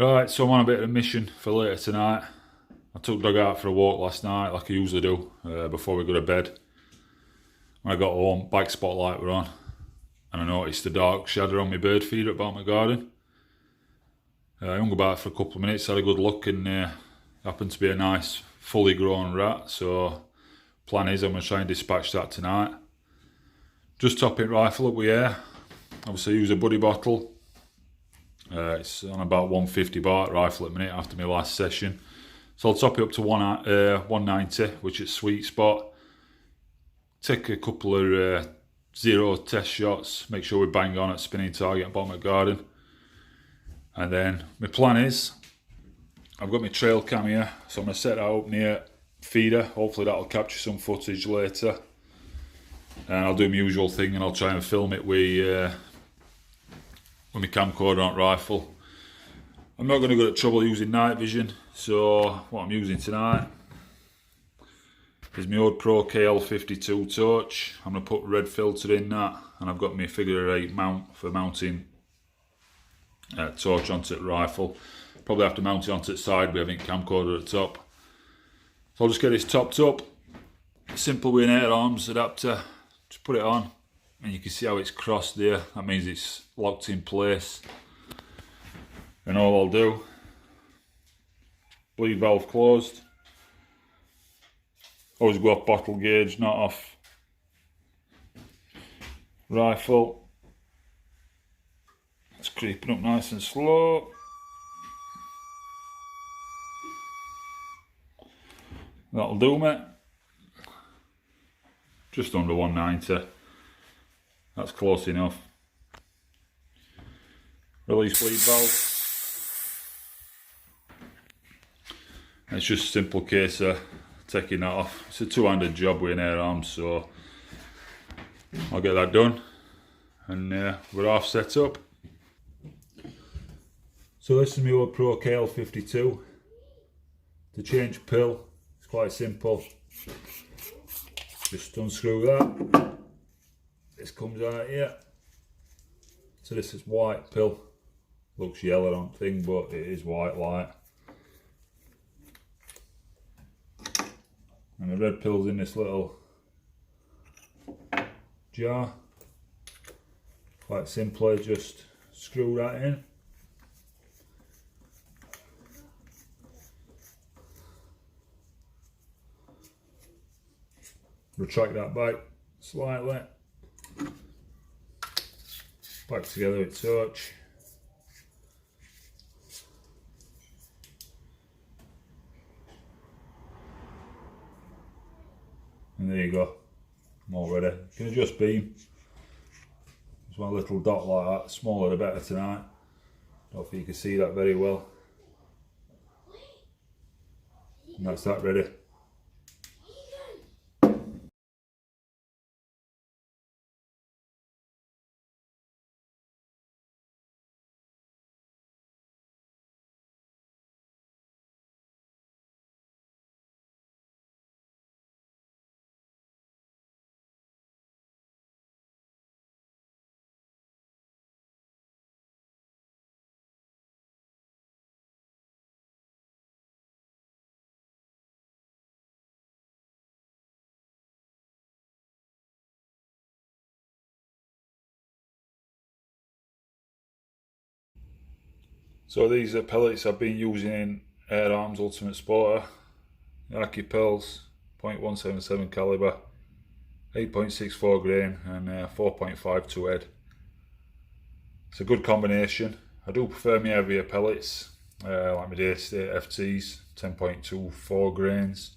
Right, so I'm on a bit of a mission for later tonight. I took Doug out for a walk last night, like I usually do, before we go to bed. When I got home, bike spotlight were on, and I noticed a dark shadow on my bird feeder at bottom of my garden. I hung about for a couple of minutes, had a good look, and happened to be a nice, fully grown rat. So, plan is I'm going to try and dispatch that tonight. Just topping rifle up with air. Obviously, use a buddy bottle. It's on about 150 bar rifle at the minute after my last session. So I'll top it up to 190, which is sweet spot. Take a couple of zero test shots, make sure we bang on at spinning target at bottom of the garden. And then my plan is, I've got my trail cam here, so I'm going to set that up near feeder. Hopefully that'll capture some footage later. And I'll do my usual thing and I'll try and film it with my camcorder on rifle. I'm not going to go to trouble using night vision, so what I'm using tonight is my old Pro KL52 torch. I'm going to put red filter in that, and I've got my figure 8 mount for mounting torch onto the rifle. Probably have to mount it onto the side, we have a camcorder at the top. So I'll just get this topped up. Simple with an air arms adapter. Just put it on, and you can see how it's crossed there. That means it's locked in place. And all I'll do, bleed valve closed. Always go off bottle gauge, not off rifle. It's creeping up nice and slow. That'll do, mate. Just under 190. That's close enough. Release bleed valve. It's just a simple case of taking that off. It's a two-handed job with an air arm, so I'll get that done, and we're half set up. So this is my old Pro KL52. To change pill, it's quite simple. Just unscrew that. This comes out here. So this is white pill. Looks yellow on thing, but it is white light. And the red pill's in this little jar. Quite simply, just screw that in. Retract that back slightly. Back together with torch. And there you go, I'm all ready. You can adjust beam. There's one little dot like that, smaller the better tonight. Don't know if you can see that very well. And that's that ready. So these are pellets I've been using in Air Arms Ultimate Sporter. Arky Pearls, .177 calibre, 8.64 grain and 4.52 head. It's a good combination. I do prefer my heavier pellets, like my Daystate FTs, 10.24 grains.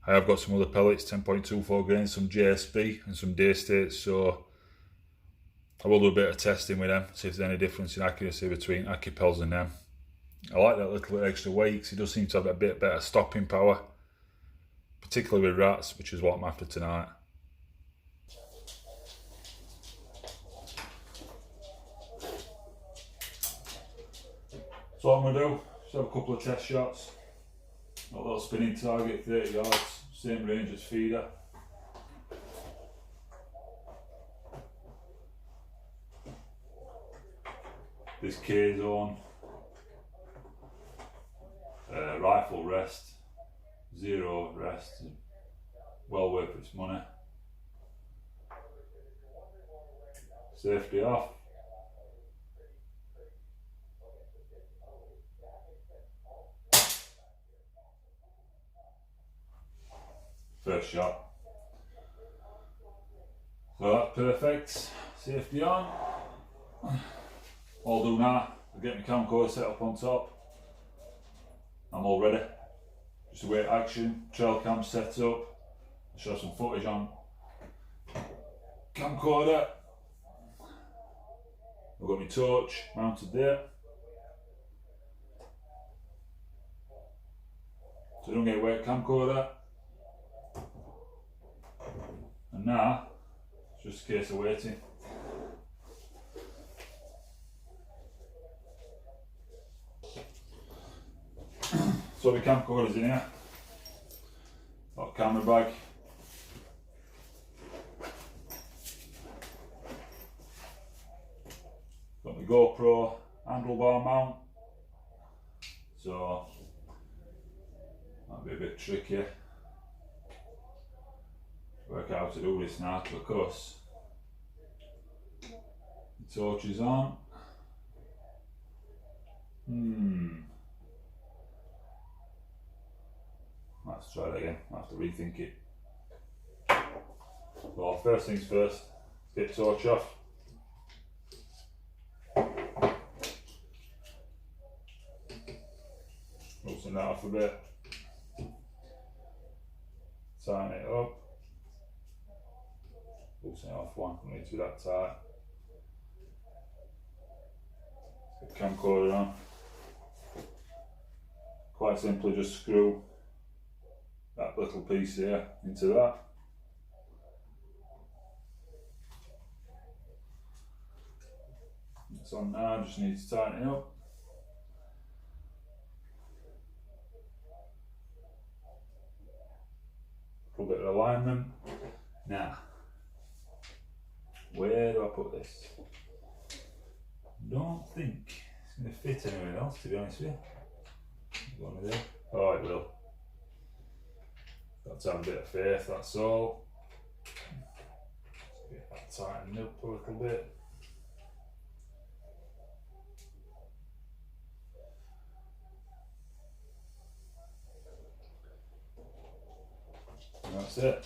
I have got some other pellets, 10.24 grains, some JSB and some Daystates, so I will do a bit of testing with them, see if there's any difference in accuracy between AccuPels and them. I like that little extra weight because it does seem to have a bit better stopping power, particularly with rats, which is what I'm after tonight. So what I'm going to do, just have a couple of test shots. A little spinning target, 30 yards, same range as feeder. This K zone, Rifle rest, 0 rest, well worth its money. Safety off. First shot. So that's perfect. Safety on. All done now. I'll get my camcorder set up on top. I'm all ready. Just await action. Trail cam set up. I'll show some footage on camcorder. I've got my torch mounted there. So don't get wet camcorder. And now, it's just a case of waiting. So the camcorder's in here. Got a camera bag. Got my GoPro handlebar mount. So that'll be a bit tricky. Work out how to do this now because the torch is on. Let's try that again. I have to rethink it. Well, first things first, let's get torch off. Loosen that off a bit. Tighten it up. Loosen it off one, don't need to be that tight. Let's get the camcorder on. Quite simply just screw that little piece here into that. It's on now, just need to tighten it up. A little bit of alignment. Now, where do I put this? Don't think it's going to fit anywhere else, to be honest with you. Go on there. Oh, it will. Got to have a bit of faith, that's all. Let's get that tightened up a little bit. And that's it.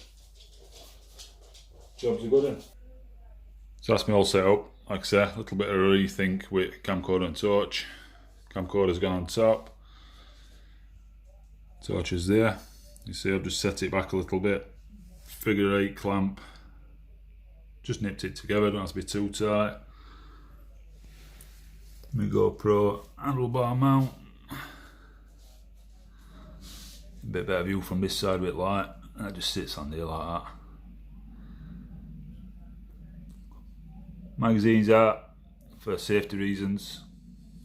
Job's a good one. So that's me all set up. Like I say, a little bit of a rethink with camcorder and torch. Camcorder's gone on top. Torch is there. You see I've just set it back a little bit. Figure 8 clamp. Just nipped it together, don't have to be too tight. My GoPro handlebar mount. A bit better view from this side with light. And it just sits on there like that. Magazine's out for safety reasons.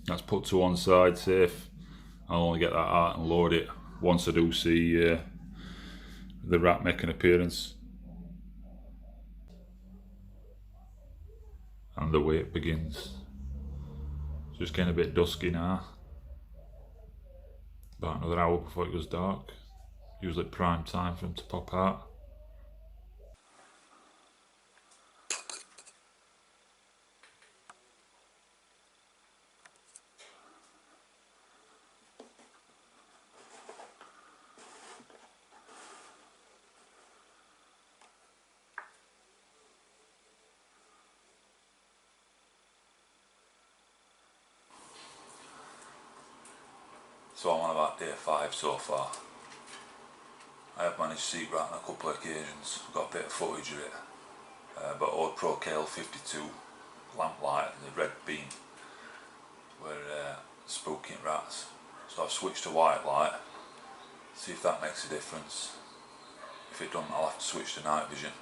That's put to one side, safe. I'll only get that out and load it once I do see the rat make an appearance. And the wait begins. It's just getting a bit dusky now. About another hour before it goes dark. Usually prime time for them to pop out. So I'm on about day 5 so far. I have managed to see it right on a couple of occasions. I've got a bit of footage of it. But Ode Pro KL52 lamplight, the red beam, were spooking rats. So I've switched to white light, see if that makes a difference. If it doesn't, I'll have to switch to night vision.